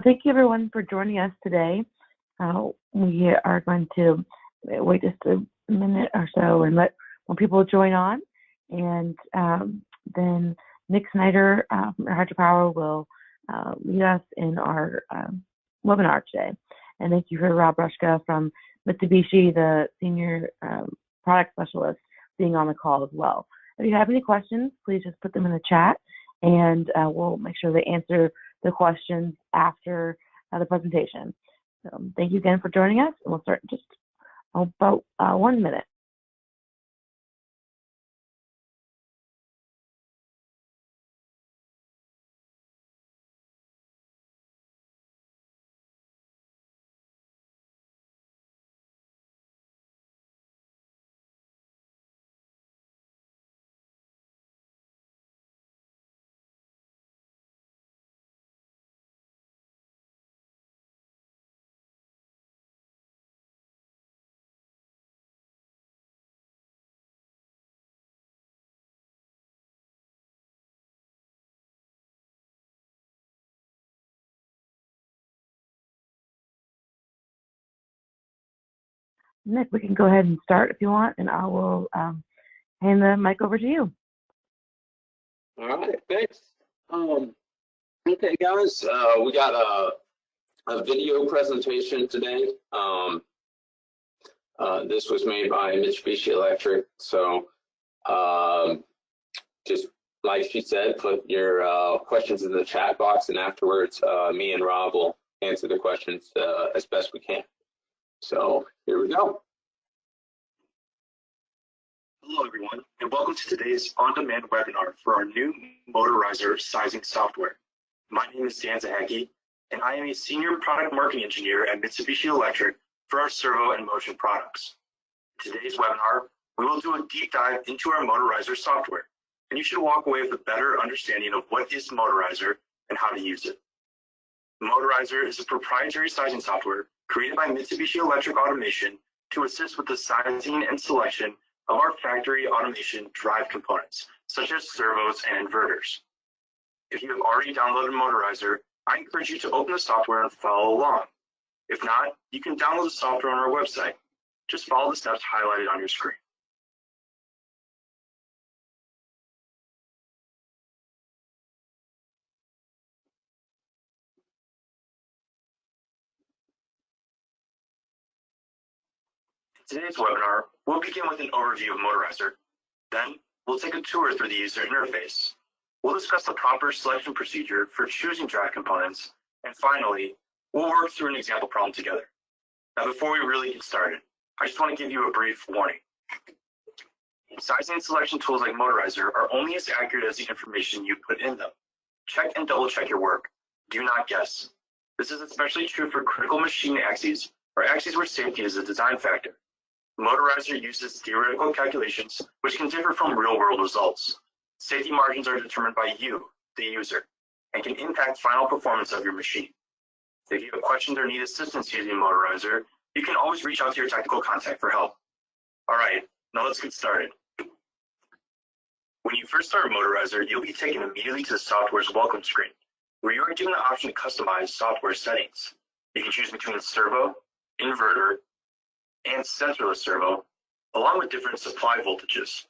Thank you everyone for joining us today. We are going to wait just a minute or so and let more people join on, and then Nick Snyder from Hydropower will lead us in our webinar today. And thank you for Rob Rushka from Mitsubishi, the Senior Product Specialist, being on the call as well. If you have any questions, please just put them in the chat, and we'll make sure they answer the questions after the presentation. So thank you again for joining us, and we'll start in just about 1 minute. Nick, we can go ahead and start if you want, and I will hand the mic over to you. All right, thanks. Okay, guys, we got a video presentation today. This was made by Mitsubishi Electric, so just like she said, put your questions in the chat box, and afterwards, me and Rob will answer the questions as best we can. So here we go. Hello everyone, and welcome to today's on-demand webinar for our new Motorizer sizing software. My name is Dan Zahecki, and I am a Senior Product Marketing Engineer at Mitsubishi Electric for our Servo and Motion products. In today's webinar, we will do a deep dive into our Motorizer software, and you should walk away with a better understanding of what is Motorizer and how to use it. Motorizer is a proprietary sizing software created by Mitsubishi Electric Automation to assist with the sizing and selection of our factory automation drive components, such as servos and inverters. If you have already downloaded Motorizer, I encourage you to open the software and follow along. If not, you can download the software on our website. Just follow the steps highlighted on your screen. In today's webinar, we'll begin with an overview of Motorizer. Then, we'll take a tour through the user interface. We'll discuss the proper selection procedure for choosing drive components. And finally, we'll work through an example problem together. Now, before we really get started, I just want to give you a brief warning. Sizing and selection tools like Motorizer are only as accurate as the information you put in them. Check and double check your work. Do not guess. This is especially true for critical machine axes or axes where safety is a design factor. Motorizer uses theoretical calculations, which can differ from real-world results. Safety margins are determined by you, the user, and can impact final performance of your machine. If you have questions or need assistance using Motorizer, you can always reach out to your technical contact for help. All right, now let's get started. When you first start Motorizer, you'll be taken immediately to the software's welcome screen, where you are given the option to customize software settings. You can choose between servo, inverter, and sensorless servo, along with different supply voltages.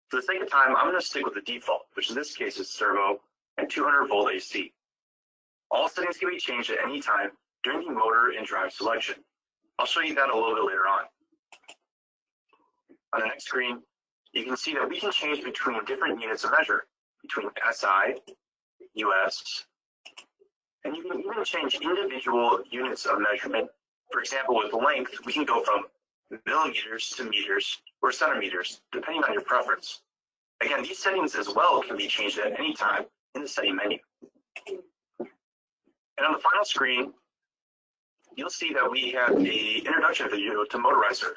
For the sake of time, I'm going to stick with the default, which in this case is servo and 200 volt AC. All settings can be changed at any time during the motor and drive selection. I'll show you that a little bit later on. On the next screen, you can see that we can change between different units of measure, between SI, US, and you can even change individual units of measurement. For example, with length, we can go from millimeters to meters or centimeters, depending on your preference. Again, these settings as well can be changed at any time in the setting menu. And on the final screen, you'll see that we have an introduction video to Motorizer.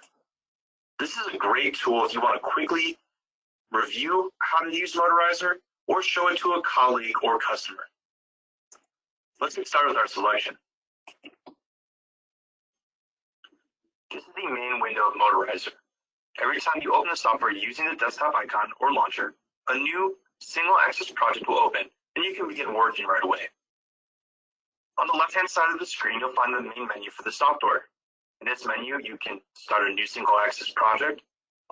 This is a great tool if you want to quickly review how to use Motorizer or show it to a colleague or customer. Let's get started with our selection. This is the main window of Motorizer. Every time you open the software using the desktop icon or launcher, a new single-access project will open, and you can begin working right away. On the left-hand side of the screen, you'll find the main menu for the software. In this menu, you can start a new single-axis project,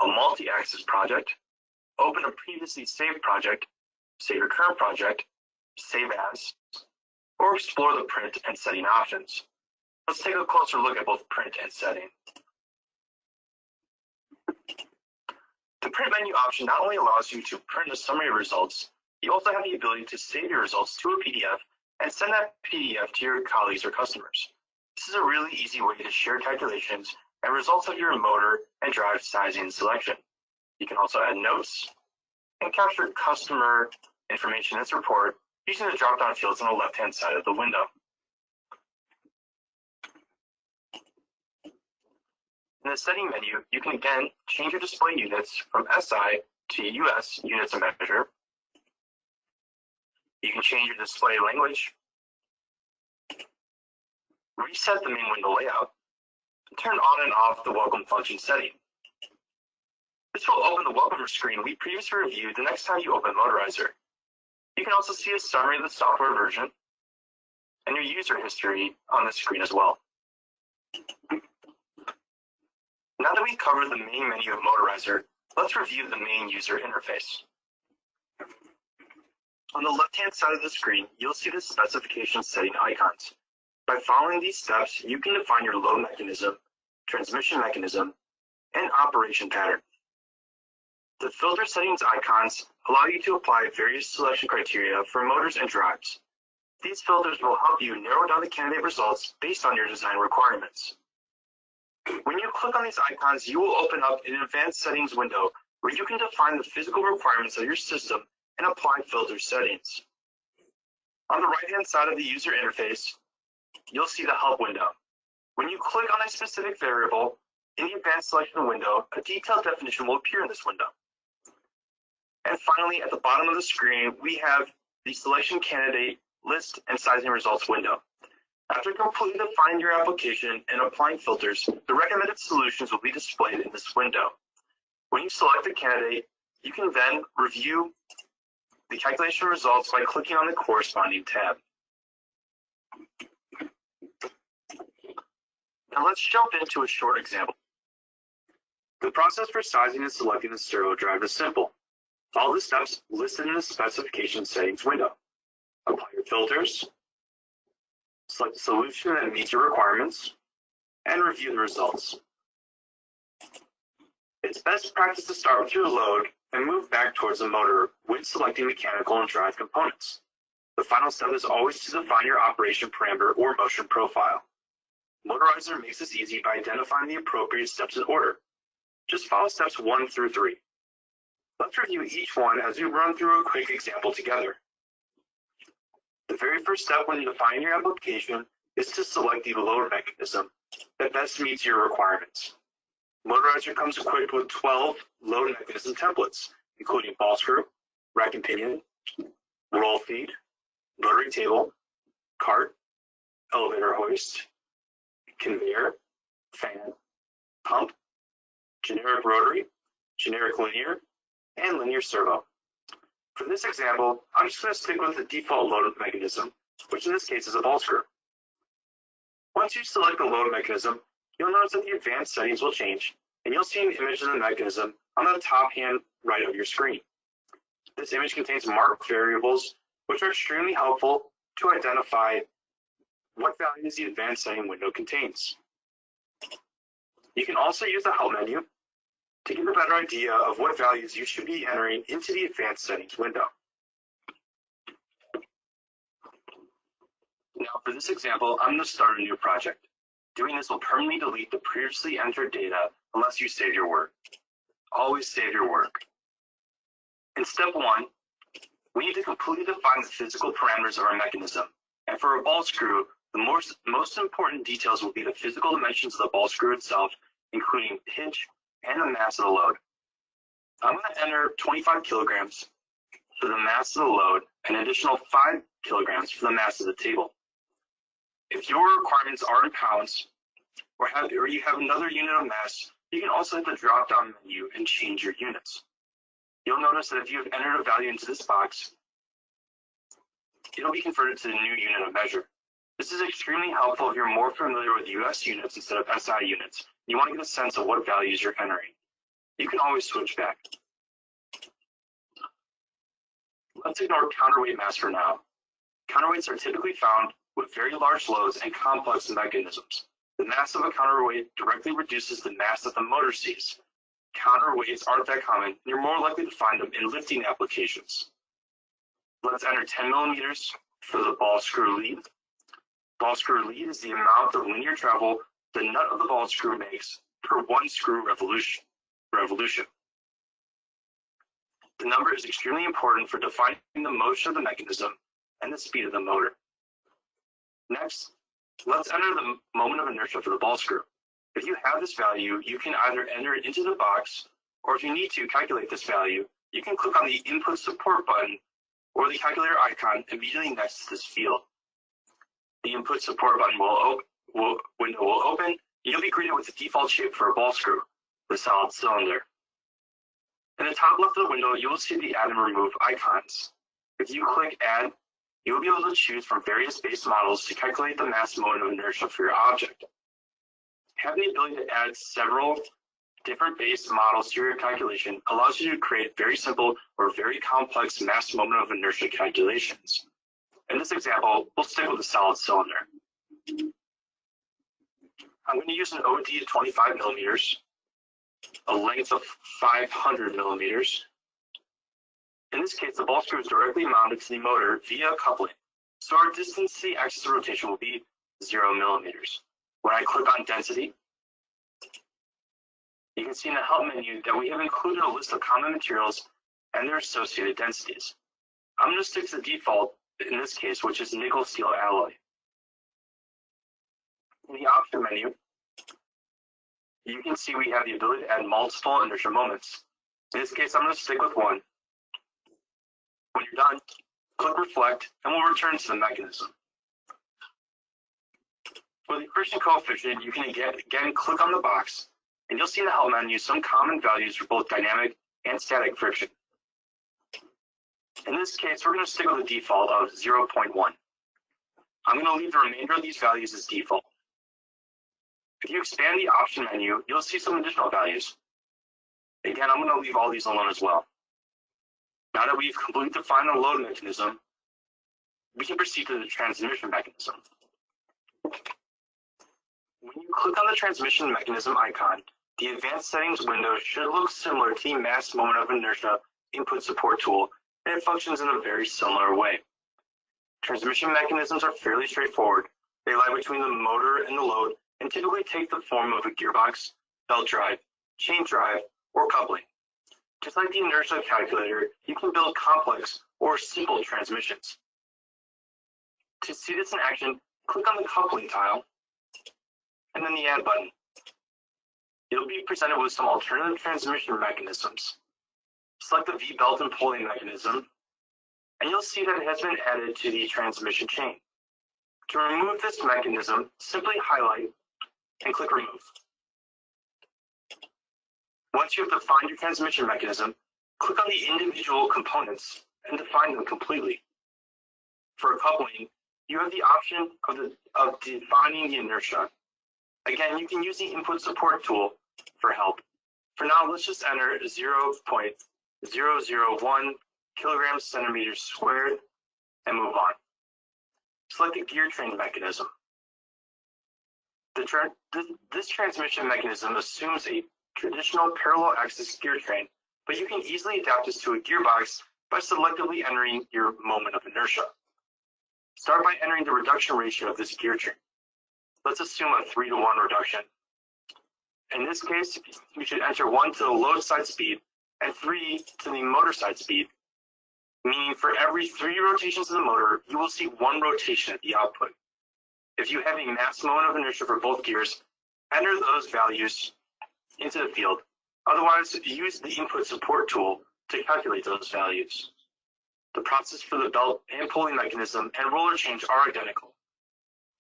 a multi-axis project, open a previously saved project, save your current project, save as, or explore the print and setting options. Let's take a closer look at both print and setting. The print menu option not only allows you to print a summary of results, you also have the ability to save your results to a PDF and send that PDF to your colleagues or customers. This is a really easy way to share calculations and results of your motor and drive sizing and selection. You can also add notes and capture customer information in this report using the drop-down fields on the left-hand side of the window. In the setting menu, you can again change your display units from SI to US units of measure. You can change your display language, reset the main window layout, and turn on and off the welcome function setting. This will open the welcome screen we previously reviewed the next time you open Motorizer. You can also see a summary of the software version and your user history on the screen as well. Now that we've covered the main menu of Motorizer, let's review the main user interface. On the left-hand side of the screen, you'll see the specification setting icons. By following these steps, you can define your load mechanism, transmission mechanism, and operation pattern. The filter settings icons allow you to apply various selection criteria for motors and drives. These filters will help you narrow down the candidate results based on your design requirements. When you click on these icons, you will open up an advanced settings window where you can define the physical requirements of your system and apply filter settings. On the right-hand side of the user interface, you'll see the help window. When you click on a specific variable in the advanced selection window, a detailed definition will appear in this window. And finally, at the bottom of the screen, we have the selection candidate list and sizing results window. After completely defining your application and applying filters, the recommended solutions will be displayed in this window. When you select a candidate, you can then review the calculation results by clicking on the corresponding tab. Now let's jump into a short example. The process for sizing and selecting the servo drive is simple. Follow the steps listed in the specification settings window. Apply your filters, select a solution that meets your requirements, and review the results. It's best practice to start with your load and move back towards the motor when selecting mechanical and drive components. The final step is always to define your operation parameter or motion profile. Motorizer makes this easy by identifying the appropriate steps in order. Just follow steps 1 through 3. Let's review each one as we run through a quick example together. The very first step when defining your application is to select the load mechanism that best meets your requirements. Motorizer comes equipped with 12 load mechanism templates, including ball screw, rack and pinion, roll feed, rotary table, cart, elevator hoist, conveyor, fan, pump, generic rotary, generic linear, and linear servo. For this example, I'm just going to stick with the default load mechanism, which in this case is a ball screw. Once you select the load mechanism, you'll notice that the advanced settings will change, and you'll see an image of the mechanism on the top hand right of your screen. This image contains marked variables, which are extremely helpful to identify what values the advanced setting window contains. You can also use the help menu to get a better idea of what values you should be entering into the advanced settings window. Now for this example, I'm going to start a new project. Doing this will permanently delete the previously entered data unless you save your work. Always save your work. In step 1, we need to completely define the physical parameters of our mechanism. And for a ball screw, the most important details will be the physical dimensions of the ball screw itself, including pitch and the mass of the load. I'm going to enter 25 kilograms for the mass of the load, and an additional 5 kilograms for the mass of the table. If your requirements are in pounds, or you have another unit of mass, you can also hit the drop-down menu and change your units. You'll notice that if you have entered a value into this box, it'll be converted to the new unit of measure. This is extremely helpful if you're more familiar with US units instead of SI units. You want to get a sense of what values you're entering. You can always switch back. Let's ignore counterweight mass for now. Counterweights are typically found with very large loads and complex mechanisms. The mass of a counterweight directly reduces the mass that the motor sees. Counterweights aren't that common, and you're more likely to find them in lifting applications. Let's enter 10 millimeters for the ball screw lead. Ball screw lead is the amount of linear travel the nut of the ball screw makes per one screw revolution. The number is extremely important for defining the motion of the mechanism and the speed of the motor. Next, let's enter the moment of inertia for the ball screw. If you have this value, you can either enter it into the box, or if you need to calculate this value, you can click on the input support button or the calculator icon immediately next to this field. The input support button window will open, and you'll be greeted with the default shape for a ball screw, the solid cylinder. In the top left of the window, you will see the add and remove icons. If you click add, you will be able to choose from various base models to calculate the mass moment of inertia for your object. Having the ability to add several different base models to your calculation allows you to create very simple or very complex mass moment of inertia calculations. In this example, we'll stick with a solid cylinder. I'm going to use an OD of 25 millimeters, a length of 500 millimeters. In this case, the ball screw is directly mounted to the motor via coupling, so our distance to the axis of rotation will be 0 millimeters. When I click on density, you can see in the help menu that we have included a list of common materials and their associated densities. I'm going to stick to the default in this case, which is nickel steel alloy. In the option menu, you can see we have the ability to add multiple inertia moments. In this case, I'm going to stick with one. When you're done, click reflect, and we'll return to the mechanism. For the friction coefficient, you can again click on the box, and you'll see in the help menu some common values for both dynamic and static friction. In this case, we're going to stick with the default of 0.1. I'm going to leave the remainder of these values as default. If you expand the option menu, you'll see some additional values. Again, I'm going to leave all these alone as well. Now that we've completely defined the load mechanism, we can proceed to the transmission mechanism. When you click on the transmission mechanism icon, the advanced settings window should look similar to the mass moment of inertia input support tool, and it functions in a very similar way. Transmission mechanisms are fairly straightforward. They lie between the motor and the load and typically take the form of a gearbox, belt drive, chain drive, or coupling. Just like the inertia calculator, you can build complex or simple transmissions. To see this in action, click on the coupling tile and then the add button. You'll be presented with some alternative transmission mechanisms. Select the V-belt and pulling mechanism, and you'll see that it has been added to the transmission chain. To remove this mechanism, simply highlight and click remove. Once you have defined your transmission mechanism, click on the individual components and define them completely. For coupling, you have the option of defining the inertia. Again, you can use the input support tool for help. For now, let's just enter 0.001 kilograms centimeters squared and move on. Select the gear train mechanism. This transmission mechanism assumes a traditional parallel axis gear train, but you can easily adapt this to a gearbox by selectively entering your moment of inertia. Start by entering the reduction ratio of this gear train. Let's assume a 3-to-1 reduction. In this case, you should enter 1 to the load side speed and 3 to the motor side speed, meaning for every 3 rotations of the motor, you will see 1 rotation at the output. If you have a mass moment of inertia for both gears, enter those values into the field. Otherwise, use the input support tool to calculate those values. The process for the belt and pulling mechanism and roller change are identical.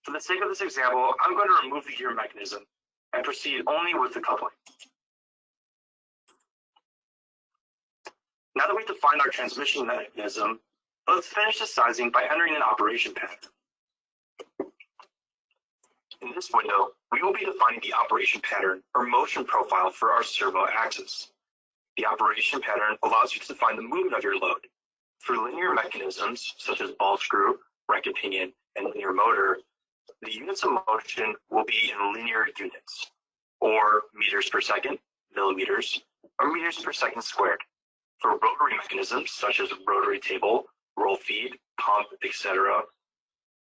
For the sake of this example, I'm going to remove the gear mechanism and proceed only with the coupling. Now that we've defined our transmission mechanism, let's finish the sizing by entering an operation path. In this window, we will be defining the operation pattern or motion profile for our servo axis. The operation pattern allows you to define the movement of your load. For linear mechanisms, such as ball screw, racket pinion, and linear motor, the units of motion will be in linear units, or meters per second, millimeters, or meters per second squared. For rotary mechanisms, such as rotary table, roll feed, pump, etc.,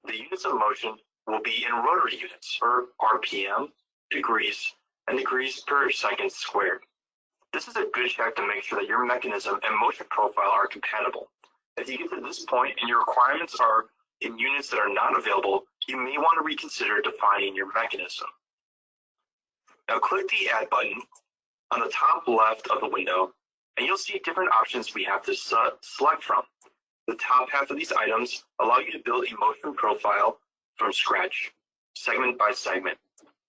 the units of motion will be in rotary units, or RPM, degrees, and degrees per second squared. This is a good check to make sure that your mechanism and motion profile are compatible. If you get to this point and your requirements are in units that are not available, you may want to reconsider defining your mechanism. Now click the Add button on the top left of the window, and you'll see different options we have to select from. The top half of these items allow you to build a motion profile from scratch, segment by segment.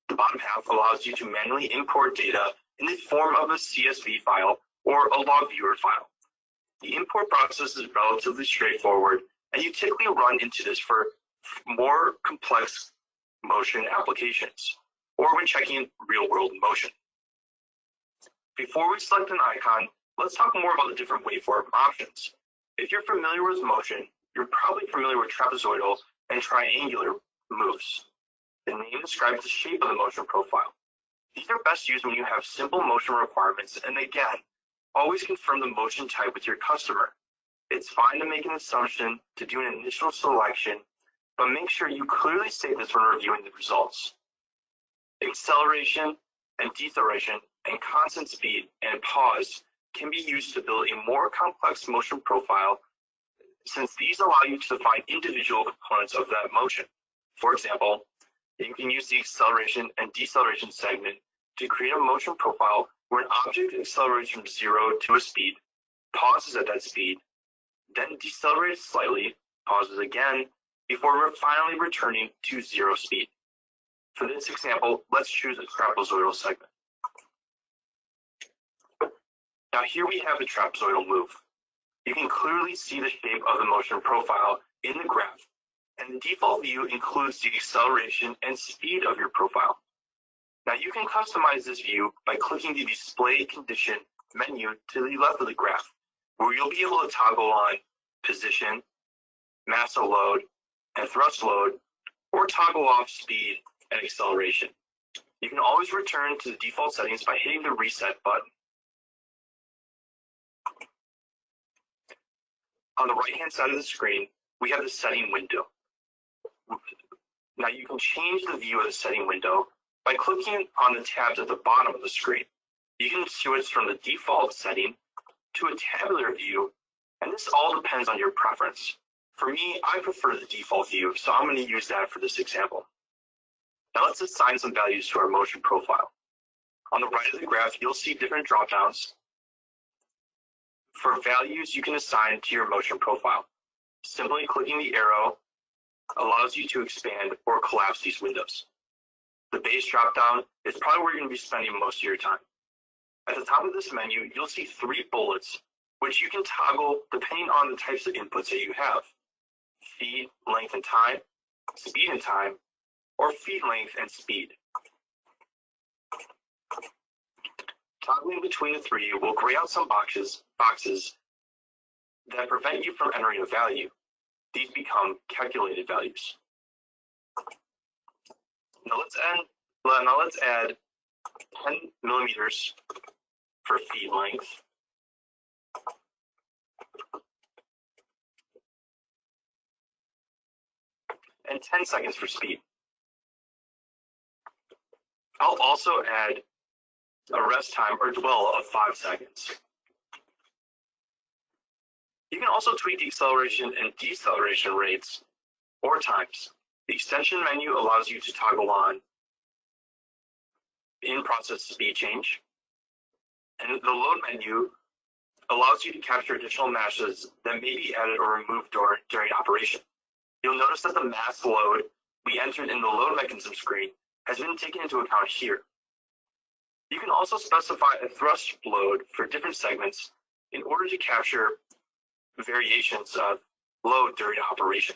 The bottom half allows you to manually import data in the form of a CSV file or a log viewer file. The import process is relatively straightforward, and you typically run into this for more complex motion applications, or when checking real-world motion. Before we select an icon, let's talk more about the different waveform options. If you're familiar with motion, you're probably familiar with trapezoidal and triangular moves. The name describes the shape of the motion profile. These are best used when you have simple motion requirements, and again, always confirm the motion type with your customer. It's fine to make an assumption to do an initial selection, but make sure you clearly state this when reviewing the results. Acceleration and deceleration and constant speed and pause can be used to build a more complex motion profile, since these allow you to define individual components of that motion. For example, you can use the acceleration and deceleration segment to create a motion profile where an object accelerates from 0 to a speed, pauses at that speed, then decelerates slightly, pauses again, before finally returning to 0 speed. For this example, let's choose a trapezoidal segment. Now here we have the trapezoidal move. You can clearly see the shape of the motion profile in the graph, and the default view includes the acceleration and speed of your profile. Now you can customize this view by clicking the Display Condition menu to the left of the graph, where you'll be able to toggle on position, mass of load, and thrust load, or toggle off speed and acceleration. You can always return to the default settings by hitting the Reset button. On the right-hand side of the screen, we have the setting window. Now you can change the view of the setting window by clicking on the tabs at the bottom of the screen. You can switch from the default setting to a tabular view, and this all depends on your preference. For me, I prefer the default view, so I'm going to use that for this example. Now let's assign some values to our motion profile. On the right of the graph, you'll see different drop-downs for values you can assign to your motion profile. Simply clicking the arrow allows you to expand or collapse these windows. The base drop-down is probably where you're going to be spending most of your time. At the top of this menu, you'll see 3 bullets, which you can toggle depending on the types of inputs that you have: feed, length, and time, speed and time, or feed length and speed. Toggling between the 3 will gray out some boxes that prevent you from entering a value. These become calculated values. Now let's add 10 millimeters for feed length, and 10 seconds for speed. I'll also add a rest time or dwell of 5 seconds. You can also tweak the acceleration and deceleration rates or times. The extension menu allows you to toggle on in-process speed change, and the load menu allows you to capture additional masses that may be added or removed during operation. You'll notice that the mass load we entered in the load mechanism screen has been taken into account here. You can also specify a thrust load for different segments in order to capture variations of load during operation.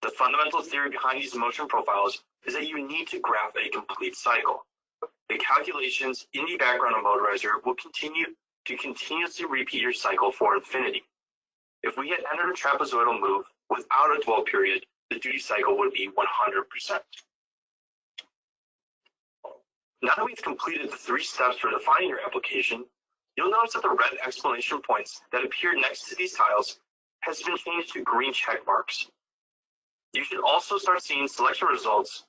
The fundamental theory behind these motion profiles is that you need to graph a complete cycle. The calculations in the background of Motorizer will continue to continuously repeat your cycle for infinity. If we had entered a trapezoidal move without a dwell period, the duty cycle would be 100%. Now that we've completed the 3 steps for defining your application, you'll notice that the red exclamation points that appear next to these tiles has been changed to green check marks. You should also start seeing selection results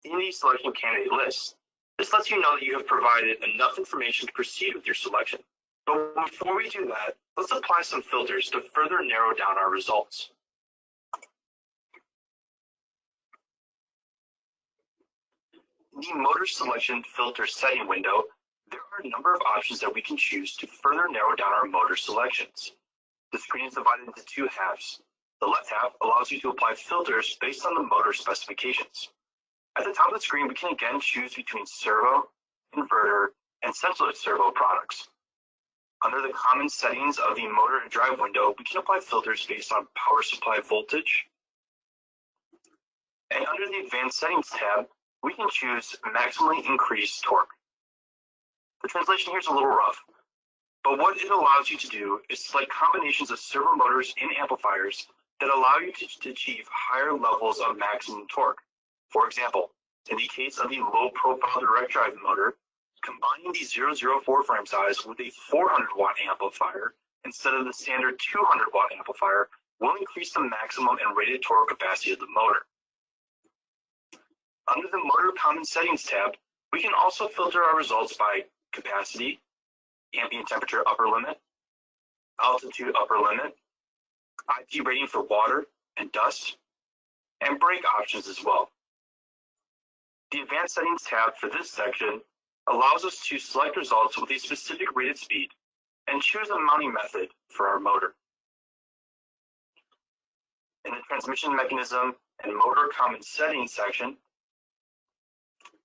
in the selection candidate list. This lets you know that you have provided enough information to proceed with your selection. But before we do that, let's apply some filters to further narrow down our results. In the motor selection filter setting window, there are a number of options that we can choose to further narrow down our motor selections. The screen is divided into 2 halves. The left half allows you to apply filters based on the motor specifications. At the top of the screen, we can again choose between servo, inverter, and sensorless servo products. Under the common settings of the motor and drive window, we can apply filters based on power supply voltage. And under the advanced settings tab, we can choose maximally increased torque. The translation here is a little rough, but what it allows you to do is select combinations of servo motors and amplifiers that allow you to achieve higher levels of maximum torque. For example, in the case of the low-profile direct drive motor, combining the 004 frame size with a 400-watt amplifier instead of the standard 200-watt amplifier will increase the maximum and rated torque capacity of the motor. Under the Motor Common Settings tab, we can also filter our results by capacity, ambient temperature upper limit, altitude upper limit, IP rating for water and dust, and brake options as well. The Advanced Settings tab for this section allows us to select results with a specific rated speed and choose a mounting method for our motor. In the Transmission Mechanism and Motor Common Settings section,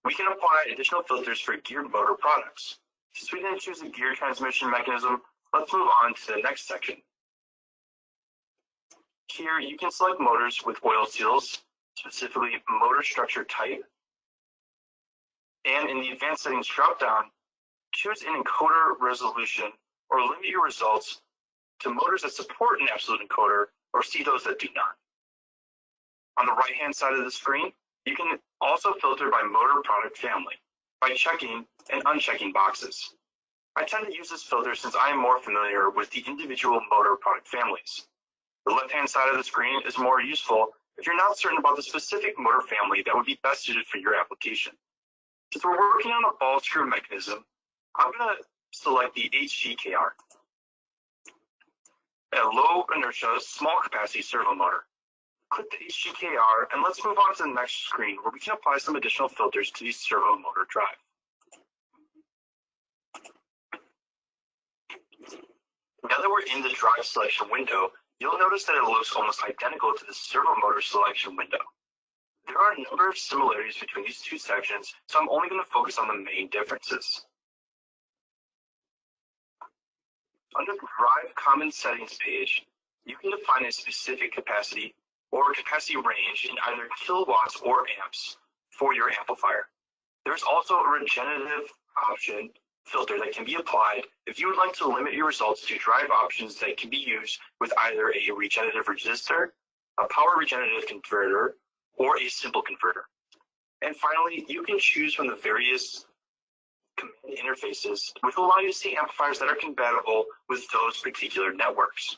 we can apply additional filters for geared motor products. Since we didn't choose a geared transmission mechanism, let's move on to the next section. Here, you can select motors with oil seals, specifically motor structure type. And in the Advanced Settings dropdown, choose an encoder resolution or limit your results to motors that support an absolute encoder or see those that do not. On the right-hand side of the screen, you can also filter by motor product family by checking and unchecking boxes. I tend to use this filter since I am more familiar with the individual motor product families. The left-hand side of the screen is more useful if you're not certain about the specific motor family that would be best suited for your application. Since we're working on a ball screw mechanism, I'm going to select the HGKR, a low inertia, small capacity servo motor. Click the HGKR and let's move on to the next screen where we can apply some additional filters to the servo motor drive. Now that we're in the drive selection window, you'll notice that it looks almost identical to the servo motor selection window. There are a number of similarities between these 2 sections, so I'm only going to focus on the main differences. Under the Drive Common Settings page, you can define a specific capacity or capacity range in either kilowatts or amps for your amplifier. There's also a regenerative option filter that can be applied if you would like to limit your results to drive options that can be used with either a regenerative resistor, a power regenerative converter, or a simple converter. And finally, you can choose from the various command interfaces, which will allow you to see amplifiers that are compatible with those particular networks.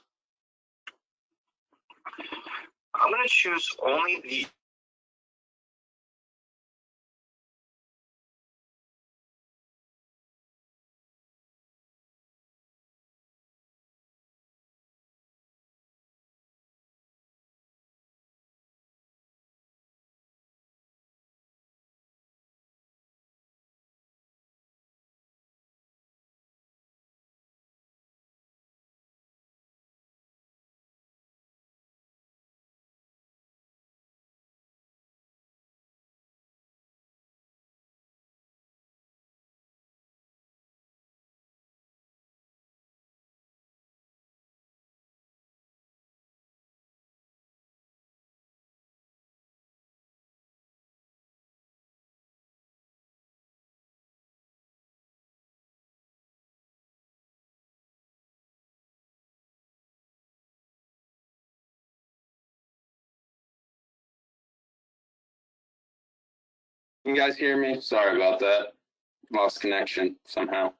I'm going to choose only the Can you guys hear me? Sorry about that. Lost connection somehow.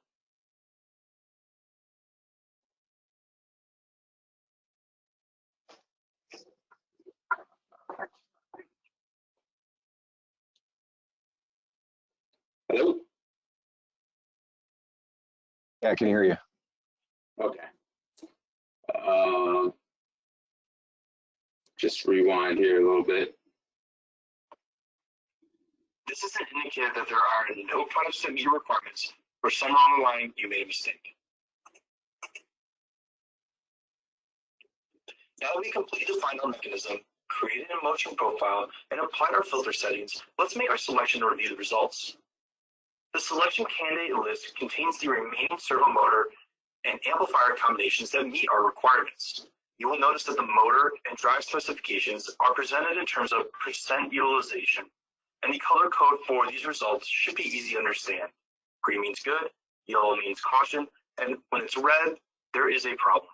Hello? Yeah, I can hear you. Okay. Just rewind here a little bit. This is an indicator that there are no products that meet your requirements, or somewhere along the line you made a mistake. Now that we completed the final mechanism, created a motion profile, and applied our filter settings, let's make our selection and review the results. The selection candidate list contains the remaining servo motor and amplifier combinations that meet our requirements. You will notice that the motor and drive specifications are presented in terms of percent utilization, and the color code for these results should be easy to understand. Green means good, yellow means caution, and when it's red, there is a problem.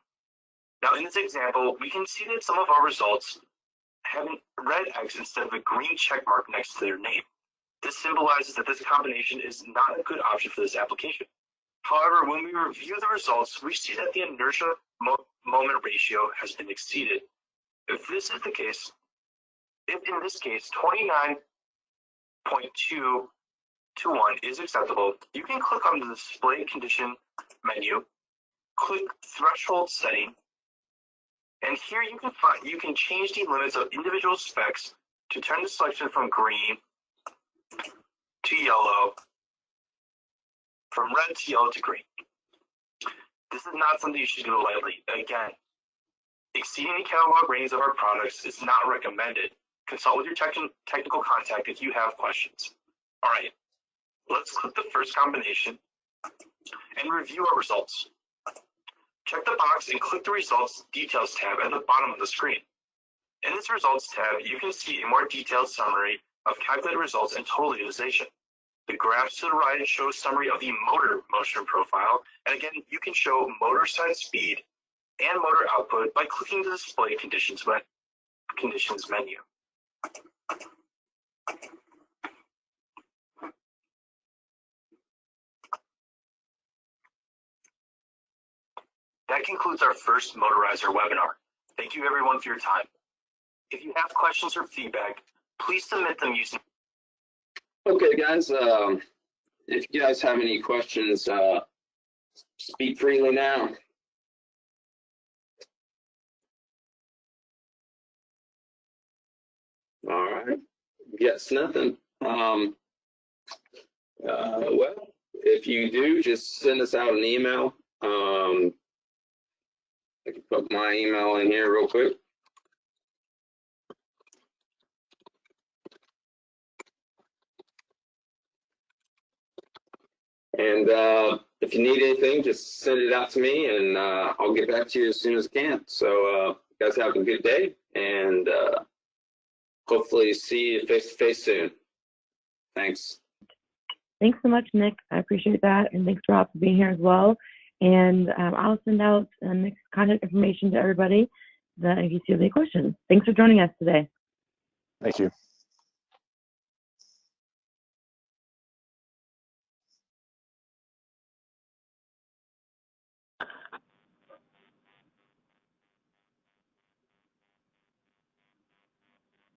Now in this example, we can see that some of our results have a red X instead of a green check mark next to their name. This symbolizes that this combination is not a good option for this application. However, when we review the results, we see that the inertia moment ratio has been exceeded. If this is the case, if in this case 29.2 to 1 is acceptable, you can click on the display condition menu, click threshold setting, and here you can change the limits of individual specs to turn the selection from green to yellow, from red to yellow to green. This is not something you should do lightly. Again, exceeding the catalog ratings of our products is not recommended. Consult with your technical contact if you have questions. All right, let's click the first combination and review our results. Check the box and click the Results Details tab at the bottom of the screen. In this Results tab, you can see a more detailed summary of calculated results and total utilization. The graphs to the right show a summary of the motor motion profile, and again, you can show motor side speed and motor output by clicking the Display Conditions menu. That concludes our first Motorizer webinar. Thank you everyone for your time. If you have questions or feedback, please submit them using. Okay, guys, if you guys have any questions, speak freely now. All right, yes, nothing. Well, if you do, just send us out an email. I can put my email in here real quick. And if you need anything, just send it out to me, and I'll get back to you as soon as I can. So you guys have a good day, and hopefully see you face to face soon. Thanks. Thanks so much, Nick. I appreciate that, and thanks, Rob, for being here as well. And I'll send out Nick's contact information to everybody that if you see any questions. Thanks for joining us today. Thank you.